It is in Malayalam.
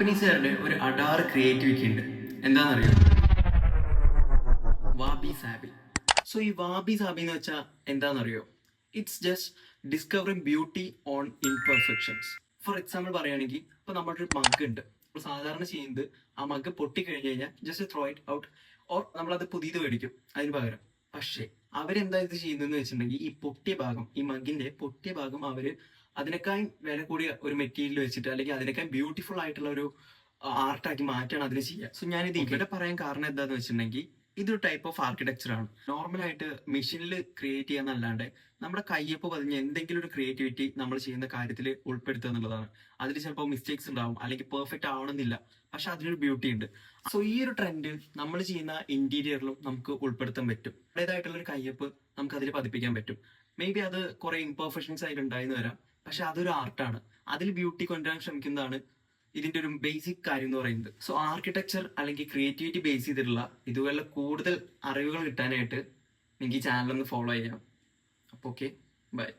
ജാപ്പനീസുകാരുടെ ഒരു അഡാറ് ക്രിയേറ്റിവിറ്റി ഉണ്ട്. എന്താണെന്നറിയോ? Wabi sabi. സോ ഈ വാബി സാബി എന്ന് വെച്ചാൽ എന്താണെന്നറിയോ? It's just discovering beauty on imperfections. For example പറയുകയാണെങ്കിൽ ഇപ്പൊ നമ്മുടെ ഒരു മഗ് ഉണ്ട്. ഇപ്പോൾ സാധാരണ ചെയ്യുന്നത് ആ മഗ് പൊട്ടിക്കഴിഞ്ഞ് കഴിഞ്ഞാൽ just throw it out, or നമ്മളത് പുതിയത് മേടിക്കും അതിന് പകരം. പക്ഷേ അവരെന്താ ഇത് ചെയ്യുന്നതെന്ന് വെച്ചിട്ടുണ്ടെങ്കിൽ ഈ പൊട്ടിയ ഭാഗം, ഈ മഗിന്റെ പൊട്ടിയ ഭാഗം അവര് അതിനേക്കാൾ വില കൂടിയ ഒരു മെറ്റീരിയൽ വെച്ചിട്ട്, അല്ലെങ്കിൽ അതിനേക്കാൾ ബ്യൂട്ടിഫുൾ ആയിട്ടുള്ള ഒരു ആർട്ടാക്കി മാറ്റാണ് അതിന് ചെയ്യുക. സോ ഞാനിത് ഇവിടെ പറയാൻ കാരണം എന്താന്ന് വെച്ചിട്ടുണ്ടെങ്കിൽ ഇതൊരു ടൈപ്പ് ഓഫ് ആർക്കിടെക്ചർ ആണ്. നോർമലായിട്ട് മെഷീനിൽ ക്രിയേറ്റ് ചെയ്യാന്നല്ലാണ്ട് നമ്മുടെ കയ്യൊപ്പ് പതിഞ്ഞ എന്തെങ്കിലും ഒരു ക്രിയേറ്റിവിറ്റി നമ്മൾ ചെയ്യുന്ന കാര്യത്തിൽ ഉൾപ്പെടുത്തുക എന്നുള്ളതാണ്. അതിൽ ചിലപ്പോൾ മിസ്റ്റേക്സ് ഉണ്ടാവും, അല്ലെങ്കിൽ പെർഫെക്റ്റ് ആവണമെന്നില്ല, പക്ഷെ അതിനൊരു ബ്യൂട്ടി ഉണ്ട്. സോ ഈ ഒരു ട്രെൻഡ് നമ്മൾ ചെയ്യുന്ന ഇന്റീരിയറിലും നമുക്ക് ഉൾപ്പെടുത്താൻ പറ്റും. അതിൻ്റെതായിട്ടുള്ള ഒരു കയ്യൊപ്പ് നമുക്ക് അതിൽ പതിപ്പിക്കാൻ പറ്റും. മേ ബി അത് കുറെ ഇംപെർഫെക്ഷൻസ് ആയിട്ട് ഉണ്ടായെന്ന് വരാം, പക്ഷെ അതൊരു ആർട്ടാണ്. അതിൽ ബ്യൂട്ടി കൊണ്ടുവരാൻ ശ്രമിക്കുന്നതാണ് ഇതിന്റെ ഒരു ബേസിക് കാര്യം എന്ന് പറയുന്നത്. സോ ആർക്കിടെക്ചർ അല്ലെങ്കിൽ ക്രിയേറ്റിവിറ്റി ബേസ് ചെയ്തിട്ടുള്ള ഇതുപോലെ കൂടുതൽ അറിവുകൾ കിട്ടാനായിട്ട് നിങ്ങൾക്ക് ഈ ചാനൽ ഒന്ന് ഫോളോ ചെയ്യാം. അപ്പോൾ ഓക്കെ, ബൈ.